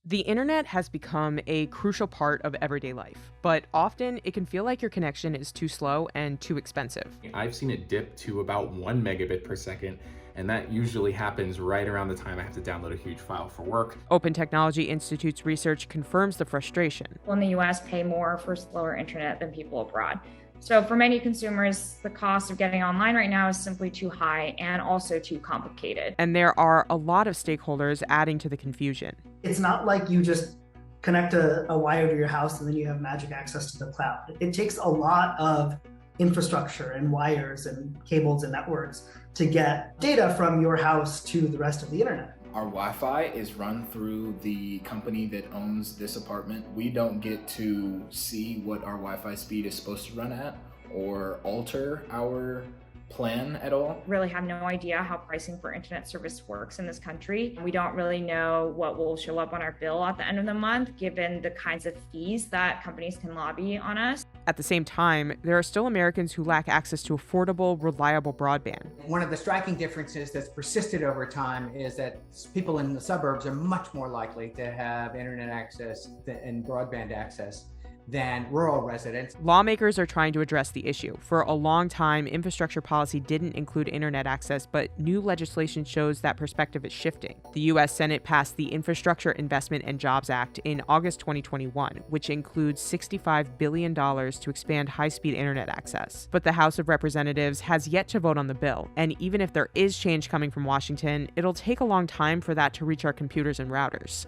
The internet has become a crucial part of everyday life, but often it can feel like your connection is too slow and too expensive. I've seen it dip to about 1 megabit per second, and that usually happens right around the time I have to download a huge file for work. Open Technology Institute's research confirms the frustration. People in the U.S. pay more for slower internet than people abroad. So for many consumers, the cost of getting online right now is simply too high and also too complicated. And there are a lot of stakeholders adding to the confusion. It's not like you just connect a wire to your house and then you have magic access to the cloud. It takes a lot of infrastructure and wires and cables and networks to get data from your house to the rest of the internet. Our Wi-Fi is run through the company that owns this apartment. We don't get to see what our Wi-Fi speed is supposed to run at or alter our plan at all. Really have no idea how pricing for internet service works in this country. We don't really know what will show up on our bill at the end of the month, given the kinds of fees that companies can lobby on us. At the same time, there are still Americans who lack access to affordable, reliable broadband. One of the striking differences that's persisted over time is that people in the suburbs are much more likely to have internet access and broadband access than rural residents. Lawmakers are trying to address the issue. For a long time, infrastructure policy didn't include internet access, but new legislation shows that perspective is shifting. The U.S. Senate passed the Infrastructure Investment and Jobs Act in August 2021, which includes $65 billion to expand high-speed internet access. But the House of Representatives has yet to vote on the bill, and even if there is change coming from Washington, it'll take a long time for that to reach our computers and routers.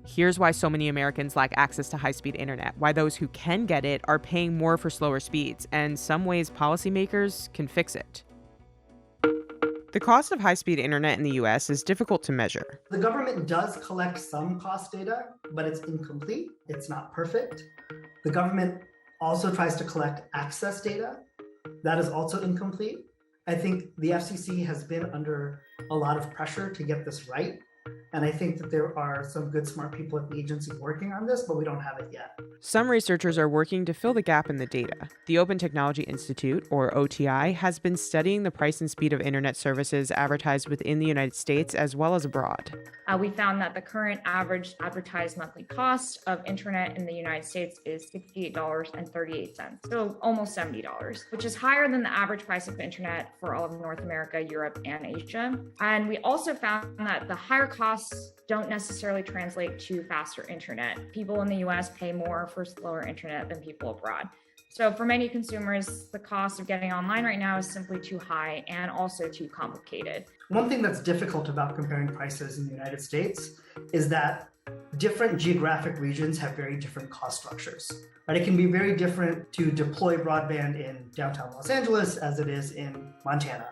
Here's why so many Americans lack access to high-speed internet, why those who can get it are paying more for slower speeds, and some ways policymakers can fix it. The cost of high-speed internet in the U.S. is difficult to measure. The government does collect some cost data, but it's incomplete. It's not perfect. The government also tries to collect access data. That is also incomplete. I think the FCC has been under a lot of pressure to get this right. And I think that there are some good, smart people at the agency working on this, but we don't have it yet. Some researchers are working to fill the gap in the data. The Open Technology Institute, or OTI, has been studying the price and speed of internet services advertised within the United States as well as abroad. We found that the current average advertised monthly cost of internet in the United States is $68.38, so almost $70, which is higher than the average price of internet for all of North America, Europe, and Asia. And we also found that the higher costs don't necessarily translate to faster internet. People in the US pay more for slower internet than people abroad. So for many consumers, the cost of getting online right now is simply too high and also too complicated. One thing that's difficult about comparing prices in the United States is that different geographic regions have very different cost structures. Right? It can be very different to deploy broadband in downtown Los Angeles as it is in Montana.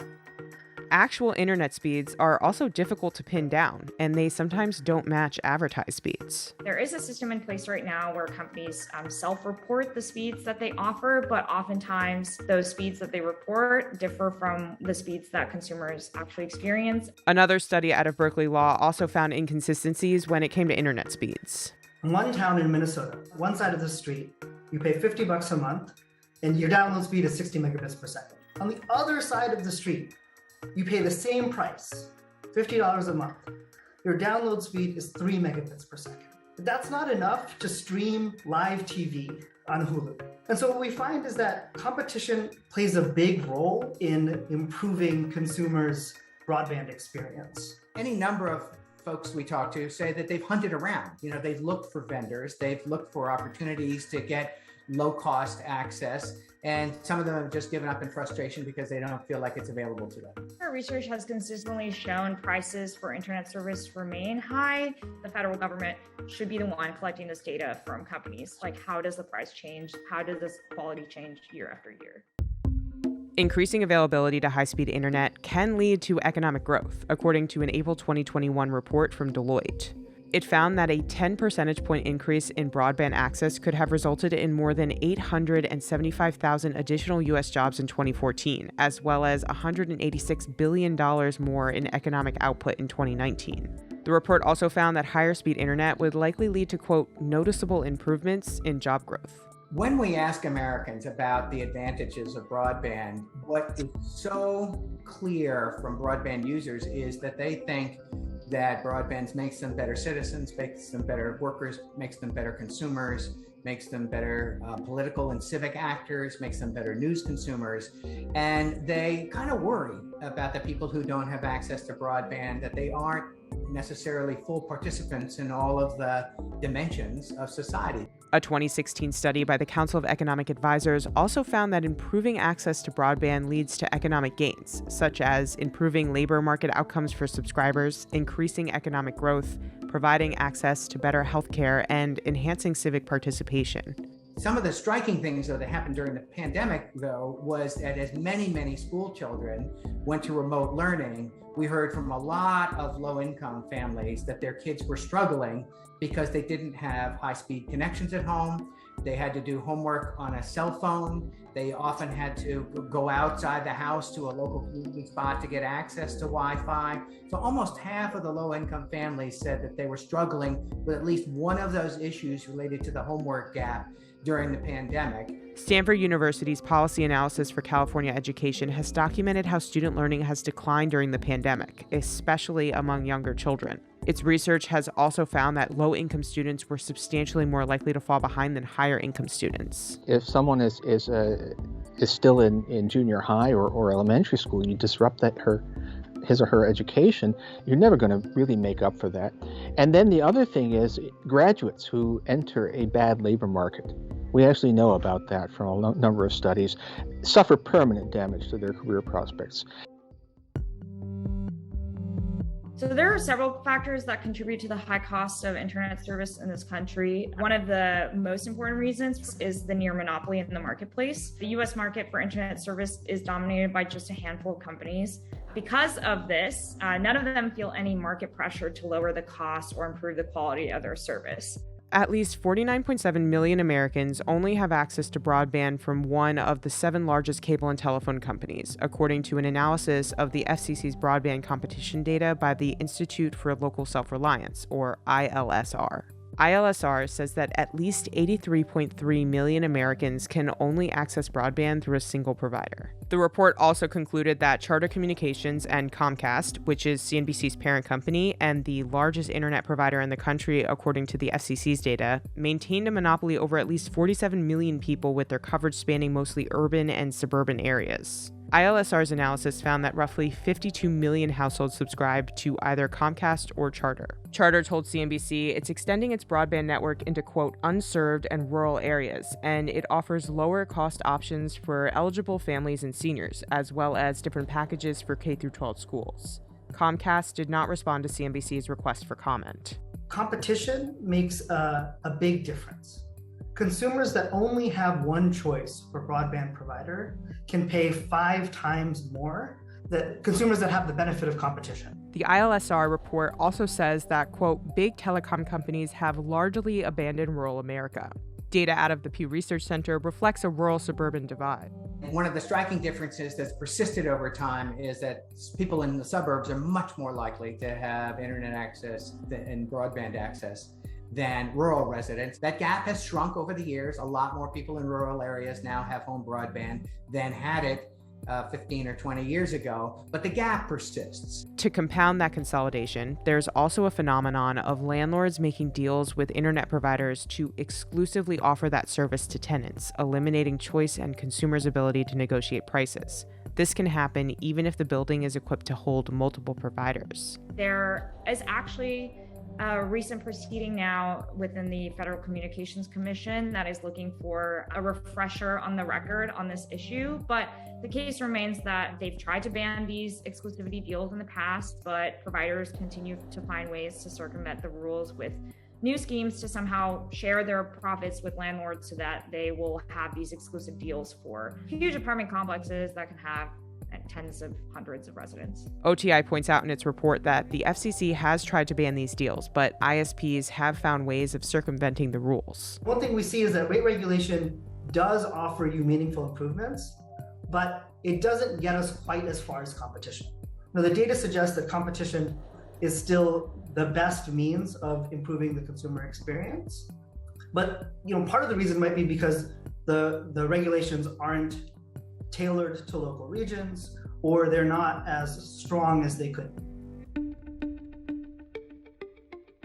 Actual internet speeds are also difficult to pin down, and they sometimes don't match advertised speeds. There is a system in place right now where companies self-report the speeds that they offer, but oftentimes those speeds that they report differ from the speeds that consumers actually experience. Another study out of Berkeley Law also found inconsistencies when it came to internet speeds. In one town in Minnesota, one side of the street, you pay $50 a month, and your download speed is 60 megabits per second. On the other side of the street, you pay the same price, $50 a month. Your download speed is 3 megabits per second. But that's not enough to stream live TV on Hulu. And so what we find is that competition plays a big role in improving consumers' broadband experience. Any number of folks we talk to say that they've hunted around. They've looked for vendors, they've looked for opportunities to get low-cost access, and some of them have just given up in frustration because they don't feel like it's available to them. Our research has consistently shown prices for internet service remain high. The federal government should be the one collecting this data from companies. Like, how does the price change? How does this quality change year after year? Increasing availability to high-speed internet can lead to economic growth, according to an April 2021 report from Deloitte. It found that a 10 percentage point increase in broadband access could have resulted in more than 875,000 additional U.S. jobs in 2014, as well as $186 billion more in economic output in 2019. The report also found that higher speed internet would likely lead to, quote, noticeable improvements in job growth. When we ask Americans about the advantages of broadband, what is so clear from broadband users is that they think that broadband makes them better citizens, makes them better workers, makes them better consumers, makes them better political and civic actors, makes them better news consumers. And they kind of worry about the people who don't have access to broadband, that they aren't necessarily full participants in all of the dimensions of society. A 2016 study by the Council of Economic Advisors also found that improving access to broadband leads to economic gains, such as improving labor market outcomes for subscribers, increasing economic growth, providing access to better healthcare, and enhancing civic participation. Some of the striking things, though, that happened during the pandemic, though, was that as many school children went to remote learning, we heard from a lot of low-income families that their kids were struggling because they didn't have high-speed connections at home. They had to do homework on a cell phone. They often had to go outside the house to a local community spot to get access to Wi-Fi. So almost half of the low-income families said that they were struggling with at least one of those issues related to the homework gap during the pandemic. Stanford University's Policy Analysis for California Education has documented how student learning has declined during the pandemic, especially among younger children. Its research has also found that low-income students were substantially more likely to fall behind than higher-income students. If someone is still in junior high or elementary school, you disrupt his or her education, you're never going to really make up for that. And then the other thing is graduates who enter a bad labor market. We actually know about that from a number of studies, suffer permanent damage to their career prospects. So there are several factors that contribute to the high cost of internet service in this country. One of the most important reasons is the near monopoly in the marketplace. The US market for internet service is dominated by just a handful of companies. Because of this, none of them feel any market pressure to lower the cost or improve the quality of their service. At least 49.7 million Americans only have access to broadband from one of the 7 largest cable and telephone companies, according to an analysis of the FCC's broadband competition data by the Institute for Local Self-Reliance, or ILSR. ILSR says that at least 83.3 million Americans can only access broadband through a single provider. The report also concluded that Charter Communications and Comcast, which is CNBC's parent company and the largest internet provider in the country according to the FCC's data, maintained a monopoly over at least 47 million people with their coverage spanning mostly urban and suburban areas. ILSR's analysis found that roughly 52 million households subscribed to either Comcast or Charter. Charter told CNBC it's extending its broadband network into, quote, unserved and rural areas, and it offers lower cost options for eligible families and seniors, as well as different packages for K-12 schools. Comcast did not respond to CNBC's request for comment. Competition makes a big difference. Consumers that only have one choice for broadband provider can pay 5 times more than consumers that have the benefit of competition. The ILSR report also says that, quote, big telecom companies have largely abandoned rural America. Data out of the Pew Research Center reflects a rural-suburban divide. One of the striking differences that's persisted over time is that people in the suburbs are much more likely to have internet access and broadband access than rural residents. That gap has shrunk over the years. A lot more people in rural areas now have home broadband than had it 15 or 20 years ago, but the gap persists. To compound that consolidation, there's also a phenomenon of landlords making deals with internet providers to exclusively offer that service to tenants, eliminating choice and consumers' ability to negotiate prices. This can happen even if the building is equipped to hold multiple providers. There is actually a recent proceeding now within the Federal Communications Commission that is looking for a refresher on the record on this issue. But the case remains that they've tried to ban these exclusivity deals in the past, but providers continue to find ways to circumvent the rules with new schemes to somehow share their profits with landlords so that they will have these exclusive deals for huge apartment complexes that can have tens of hundreds of residents. OTI points out in its report that the FCC has tried to ban these deals, but ISPs have found ways of circumventing the rules. One thing we see is that rate regulation does offer you meaningful improvements, but it doesn't get us quite as far as competition. Now, the data suggests that competition is still the best means of improving the consumer experience. But part of the reason might be because the regulations aren't tailored to local regions, or they're not as strong as they could be.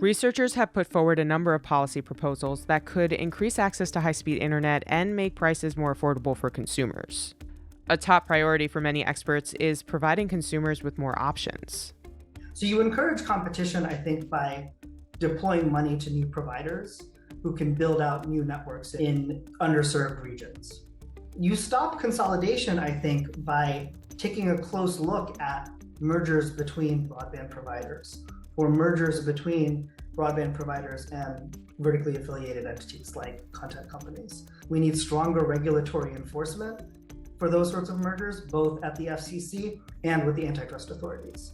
Researchers have put forward a number of policy proposals that could increase access to high-speed internet and make prices more affordable for consumers. A top priority for many experts is providing consumers with more options. So you encourage competition, I think, by deploying money to new providers who can build out new networks in underserved regions. You stop consolidation, I think, by taking a close look at mergers between broadband providers or mergers between broadband providers and vertically affiliated entities like content companies. We need stronger regulatory enforcement for those sorts of mergers, both at the FCC and with the antitrust authorities.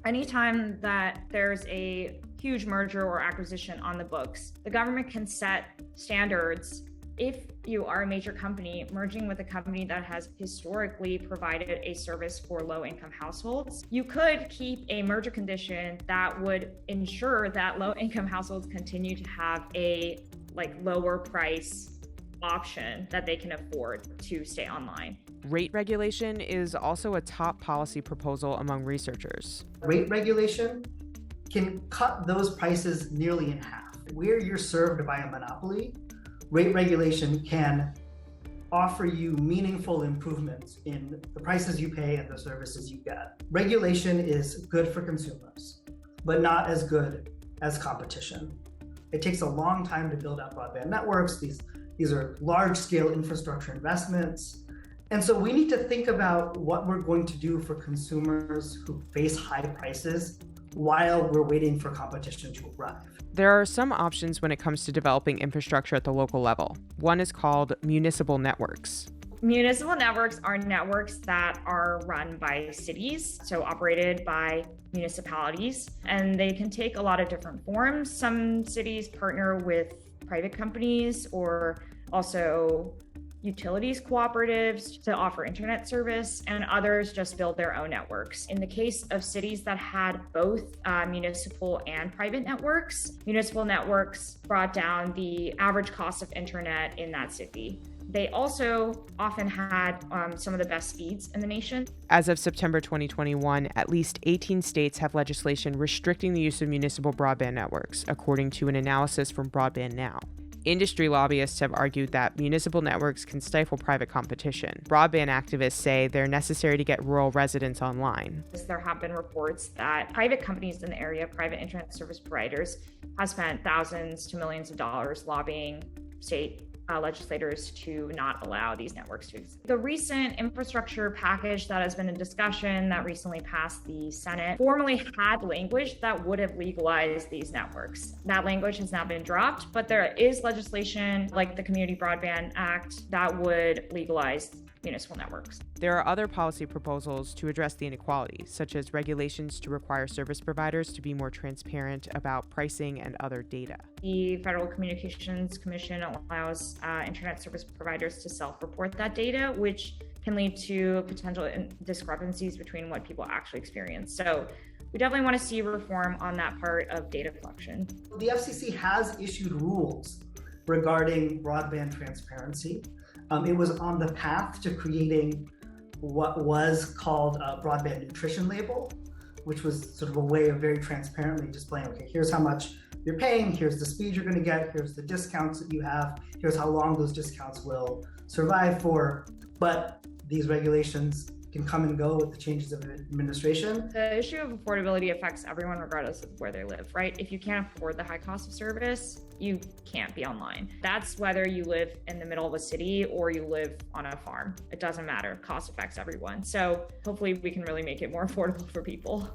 Anytime that there's a huge merger or acquisition on the books, the government can set standards. If you are a major company merging with a company that has historically provided a service for low-income households, you could keep a merger condition that would ensure that low-income households continue to have a lower price option that they can afford to stay online. Rate regulation is also a top policy proposal among researchers. Rate regulation can cut those prices nearly in half. Where you're served by a monopoly, rate regulation can offer you meaningful improvements in the prices you pay and the services you get. Regulation is good for consumers, but not as good as competition. It takes a long time to build out broadband networks. These are large-scale infrastructure investments. And so we need to think about what we're going to do for consumers who face high prices while we're waiting for competition to arrive. There are some options when it comes to developing infrastructure at the local level. One is called municipal networks. Municipal networks are networks that are run by cities, so operated by municipalities, and they can take a lot of different forms. Some cities partner with private companies or also utilities cooperatives to offer internet service, and others just build their own networks. In the case of cities that had both municipal and private networks, municipal networks brought down the average cost of internet in that city. They also often had some of the best speeds in the nation. As of September 2021, at least 18 states have legislation restricting the use of municipal broadband networks, according to an analysis from Broadband Now. Industry lobbyists have argued that municipal networks can stifle private competition. Broadband activists say they're necessary to get rural residents online. There have been reports that private companies in the area, private internet service providers, have spent thousands to millions of dollars lobbying state legislators to not allow these networks to exist. The recent infrastructure package that has been in discussion that recently passed the Senate formally had language that would have legalized these networks. That language has now been dropped, but there is legislation like the Community Broadband Act that would legalize municipal networks. There are other policy proposals to address the inequality, such as regulations to require service providers to be more transparent about pricing and other data. The Federal Communications Commission allows internet service providers to self-report that data, which can lead to potential discrepancies between what people actually experience. So we definitely want to see reform on that part of data collection. The FCC has issued rules regarding broadband transparency. It was on the path to creating what was called a broadband nutrition label, which was sort of a way of very transparently displaying, okay, here's how much you're paying, here's the speed you're going to get, here's the discounts that you have, here's how long those discounts will survive for. But these regulations can come and go with the changes of administration. The issue of affordability affects everyone regardless of where they live, right? If you can't afford the high cost of service, you can't be online. That's whether you live in the middle of a city or you live on a farm. It doesn't matter. Cost affects everyone. So hopefully we can really make it more affordable for people.